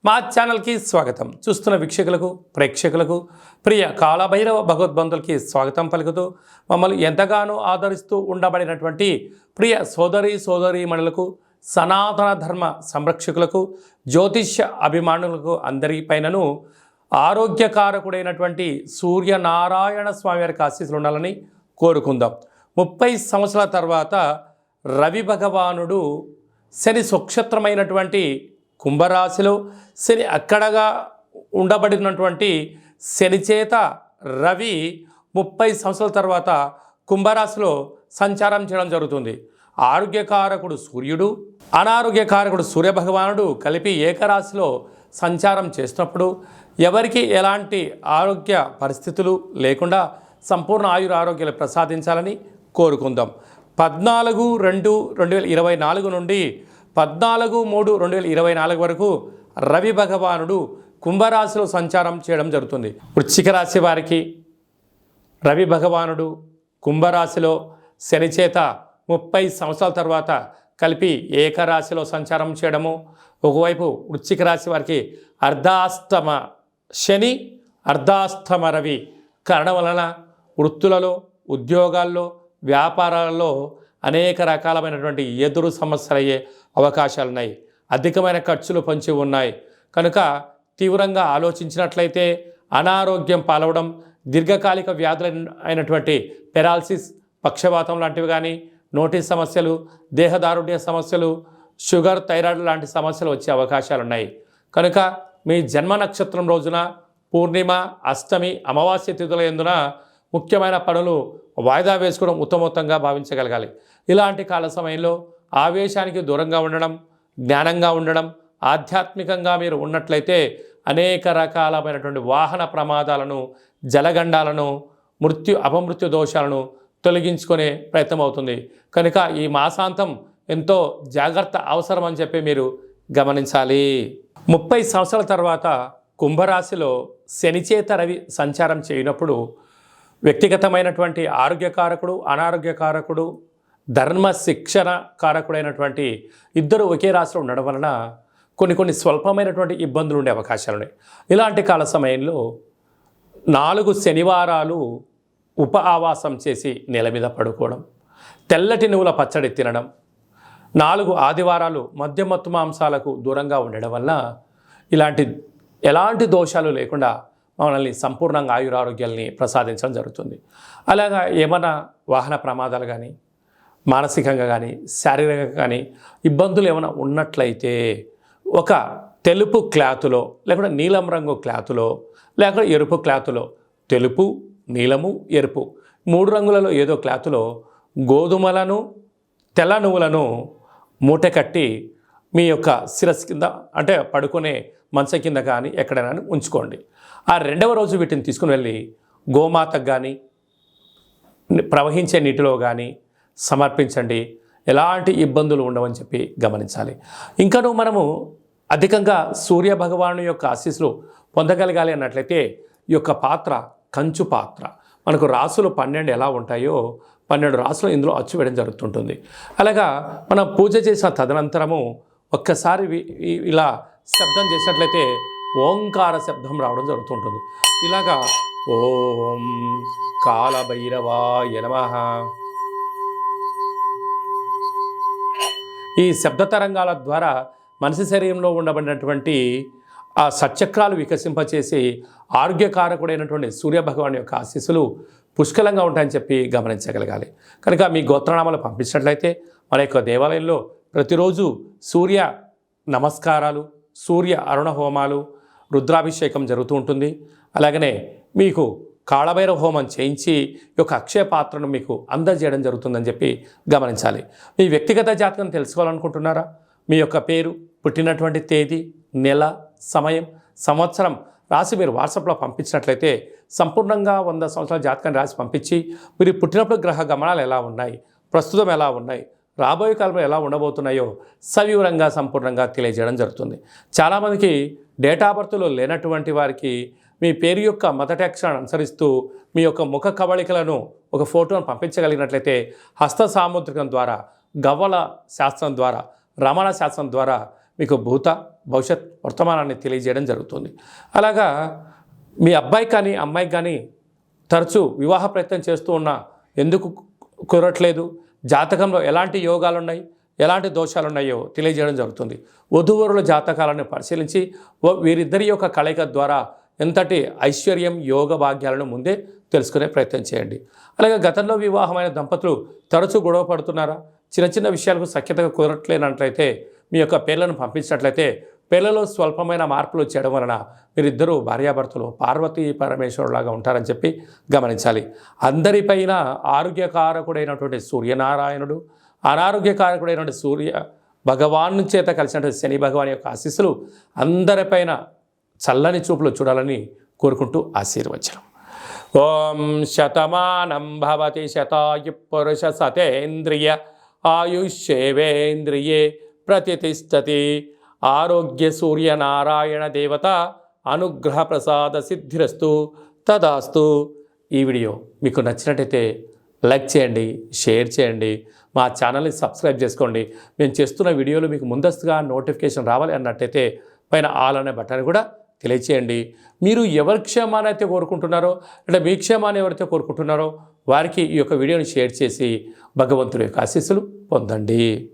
మా ఛానల్కి స్వాగతం. చూస్తున్న వీక్షకులకు ప్రేక్షకులకు ప్రియ కాళభైరవ భగవద్బంధులకి స్వాగతం పలుకుతూ మమ్మల్ని ఎంతగానో ఆదరిస్తూ ఉండబడినటువంటి ప్రియ సోదరీమణులకు, సనాతన ధర్మ సంరక్షకులకు, జ్యోతిష్య అభిమానులకు అందరిపైనను ఆరోగ్యకారకుడైనటువంటి సూర్యనారాయణ స్వామి వారికి ఆశీస్సులు ఉండాలని కోరుకుందాం. 30 సంవత్సరాల తర్వాత రవి భగవానుడు శని స్వక్షత్రమైనటువంటి కుంభరాశిలో శని అక్కడగా ఉండబడినటువంటి శని చేత రవి 30 సంవత్సరాల తర్వాత కుంభరాశిలో సంచారం చేయడం జరుగుతుంది. ఆరోగ్యకారకుడు సూర్యుడు, అనారోగ్యకారకుడు సూర్యభగవానుడు కలిపి ఏకరాశిలో సంచారం చేస్తున్నప్పుడు ఎవరికి ఎలాంటి ఆరోగ్య పరిస్థితులు లేకుండా సంపూర్ణ ఆరోగ్యాలు ప్రసాదించాలని కోరుకుందాం. 14/2/2024 నుండి 14/3/2024 వరకు రవి భగవానుడు కుంభరాశిలో సంచారం చేయడం జరుగుతుంది. వృశ్చిక రాశి వారికి రవి భగవానుడు కుంభరాశిలో శని చేత 30 సంవత్సరాల తర్వాత కలిపి ఏకరాశిలో సంచారం చేయడము, ఒకవైపు వృశ్చిక రాశి వారికి అర్ధాష్టమ శని అర్ధాష్టమ రవి కారణం వలన వృత్తులలో, ఉద్యోగాల్లో, వ్యాపారాలలో అనేక రకాలమైనటువంటి ఎదురు సమస్యలు అయ్యే అవకాశాలు ఉన్నాయి. అధికమైన ఖర్చులు పొంచి ఉన్నాయి కనుక తీవ్రంగా ఆలోచించినట్లయితే అనారోగ్యం పాలవడం, దీర్ఘకాలిక వ్యాధులు అయినటువంటి పెరాలసిస్, పక్షవాతం లాంటివి కానీ, నోటి సమస్యలు, దేహదారుఢ్య సమస్యలు, షుగర్, థైరాయిడ్ లాంటి సమస్యలు వచ్చే అవకాశాలు ఉన్నాయి. కనుక మీ జన్మ నక్షత్రం రోజున పూర్ణిమ, అష్టమి, అమావాస్య తిథుల యందున ముఖ్యమైన పనులు వాయిదా వేసుకోవడం ఉత్తమోత్తంగా భావించగలగాలి. ఇలాంటి కాల సమయంలో ఆవేశానికి దూరంగా ఉండడం, జ్ఞానంగా ఉండడం, ఆధ్యాత్మికంగా మీరు ఉన్నట్లయితే అనేక రకాలమైనటువంటి వాహన ప్రమాదాలను, జలగండాలను, అపమృత్యు దోషాలను తొలగించుకునే ప్రయత్నం అవుతుంది. కనుక ఈ మాసాంతం ఎంతో జాగ్రత్త అవసరం అని చెప్పి మీరు గమనించాలి. 30 సంవత్సరాల తర్వాత కుంభరాశిలో శనిచేత రవి సంచారం చేయనప్పుడు వ్యక్తిగతమైనటువంటి ఆరోగ్యకారకుడు, అనారోగ్యకారకుడు, ధర్మ శిక్షణ కారకుడైనటువంటి ఇద్దరు ఒకే రాశిలో ఉండడం వలన కొన్ని స్వల్పమైనటువంటి ఇబ్బందులు ఉండే అవకాశాలు ఉన్నాయి. ఇలాంటి కాల సమయంలో 4 శనివారాలు ఉప ఆవాసం చేసి నేల మీద పడుకోవడం, తెల్లటి నువ్వుల పచ్చడి తినడం, 4 ఆదివారాలు మద్యమత్తు మాంసాలకు దూరంగా ఉండడం వల్ల ఎలాంటి దోషాలు లేకుండా మనల్ని సంపూర్ణంగా ఆరోగ్యాల్ని ప్రసాదించడం జరుగుతుంది. అలాగా ఏమైనా వాహన ప్రమాదాలు కానీ, మానసికంగా కానీ, శారీరకంగా కానీ ఇబ్బందులు ఏమైనా ఉన్నట్లయితే ఒక తెలుపు క్లాతులో, లేకుంటే నీలం రంగు క్లాతులో, లేకుంటే ఎరుపు క్లాతులో, తెలుపు, నీలము, ఎరుపు 3 రంగులలో ఏదో క్లాతులో గోధుమలను, తెల్ల నువ్వులను మూట కట్టి మీ యొక్క శిరస్సు కింద, అంటే పడుకునే మంచం కింద కానీ ఎక్కడైనా ఉంచుకోండి. ఆ 2వ రోజు వీటిని తీసుకుని వెళ్ళి గోమాతకు కానీ, ప్రవహించే నీటిలో కానీ సమర్పించండి. ఎలాంటి ఇబ్బందులు ఉండవని చెప్పి గమనించాలి. ఇంకనూ మనము అధికంగా సూర్య భగవాను యొక్క ఆశీస్సులు పొందగలగాలి అన్నట్లయితే ఈ యొక్క పాత్ర కంచు పాత్ర, మనకు రాసులు 12 ఎలా ఉంటాయో 12 రాసులు ఇందులో అచ్చు వేయడం జరుగుతుంటుంది. అలాగా మనం పూజ చేసిన తదనంతరము ఒక్కసారి ఇలా శబ్దం చేసినట్లయితే ఓంకార శబ్దం రావడం జరుగుతుంటుంది. ఇలాగా ఓం కాళభైరవాయ నమః, ఈ శబ్ద తరంగాల ద్వారా మనిషి శరీరంలో ఉండబడినటువంటి ఆ సచక్రాలు వికసింపచేసి ఆరోగ్యకారకుడైనటువంటి సూర్యభగవాన్ యొక్క ఆశీస్సులు పుష్కలంగా ఉంటాయని చెప్పి గమనించగలగాలి. కనుక మీ గోత్రనామాలు పంపించినట్లయితే మన యొక్క దేవాలయంలో ప్రతిరోజు సూర్య నమస్కారాలు, సూర్య అరుణ హోమాలు, రుద్రాభిషేకం జరుగుతూ ఉంటుంది. అలాగనే మీకు కాళభైరవ హోమం చేయించి ఈ యొక్క అక్షయ పాత్రను మీకు అందజేయడం జరుగుతుందని చెప్పి గమనించాలి. మీ వ్యక్తిగత జాతకం తెలుసుకోవాలనుకుంటున్నారా? మీ యొక్క పేరు, పుట్టినటువంటి తేదీ, నెల, సమయం, సంవత్సరం రాసి మీరు వాట్సాప్లో పంపించినట్లయితే సంపూర్ణంగా 100 సంవత్సరాల జాతకాన్ని రాసి పంపించి మీరు పుట్టినప్పుడు గ్రహ గమనాలు ఎలా ఉన్నాయి, ప్రస్తుతం ఎలా ఉన్నాయి, రాబోయే కాలంలో ఎలా ఉండబోతున్నాయో సవివరంగా సంపూర్ణంగా తెలియజేయడం జరుగుతుంది. చాలామందికి డేటా బర్త్లో లేనటువంటి వారికి మీ పేరు యొక్క మొదటి అక్షరాన్ని అనుసరిస్తూ మీ యొక్క ముఖ కవళికలను ఒక ఫోటోను పంపించగలిగినట్లయితే హస్త సాముద్రికం ద్వారా, గవ్వల శాస్త్రం ద్వారా, రమణ శాస్త్రం ద్వారా మీకు భూత భవిష్యత్ వర్తమానాన్ని తెలియజేయడం జరుగుతుంది. అలాగా మీ అబ్బాయి కానీ అమ్మాయికి కానీ తరచూ వివాహ ప్రయత్నం చేస్తూ ఉన్నా ఎందుకు కుదరట్లేదు, జాతకంలో ఎలాంటి యోగాలు ఉన్నాయి, ఎలాంటి దోషాలు ఉన్నాయో తెలియజేయడం జరుగుతుంది. వధూవరుల జాతకాలను పరిశీలించి వీరిద్దరి యొక్క కలయిక ద్వారా ఎంతటి ఐశ్వర్యం యోగ భాగ్యాలను ముందే తెలుసుకునే ప్రయత్నం చేయండి. అలాగే గతంలో వివాహమైన దంపతులు తరచూ గొడవ పడుతున్నారా, చిన్న చిన్న విషయాలకు సఖ్యతగా కుదరట్లేనట్లయితే మీ యొక్క పేర్లను పంపించినట్లయితే పిల్లలు స్వల్పమైన మార్పులు చేయడం వలన మీరిద్దరూ భార్యాభర్తలు పార్వతీ పరమేశ్వరులాగా ఉంటారని చెప్పి గమనించాలి. అందరిపైన ఆరోగ్యకారకుడైనటువంటి సూర్యనారాయణుడు, అనారోగ్యకారకుడైనటువంటి సూర్య భగవాను చేత కలిసినటువంటి శని భగవాన్ యొక్క ఆశీస్సులు అందరిపైన చల్లని చూపులు చూడాలని కోరుకుంటూ ఆశీర్వచనం. ఓం శతమానం భవతి శతాయు పురుష సతేంద్రియ ఆయుష్యేవేంద్రియే ప్రతిష్టతి. ఆరోగ్య సూర్యనారాయణ దేవత అనుగ్రహ ప్రసాద సిద్ధిరస్తు తదాస్తు. ఈ వీడియో మీకు నచ్చినట్టయితే లైక్ చేయండి, షేర్ చేయండి, మా ఛానల్ని సబ్స్క్రైబ్ చేసుకోండి. మేము చేస్తున్న వీడియోలు మీకు ముందస్తుగా నోటిఫికేషన్ రావాలి అన్నట్టయితే పైన ఆల్ అనే బటన్ కూడా తెలియచేయండి. మీరు ఎవరి క్షేమాన్ని అయితే కోరుకుంటున్నారో అంటే మీ క్షేమాన్ని ఎవరైతే కోరుకుంటున్నారో వారికి ఈ యొక్క వీడియోని షేర్ చేసి భగవంతుడి యొక్క ఆశీస్సులు పొందండి.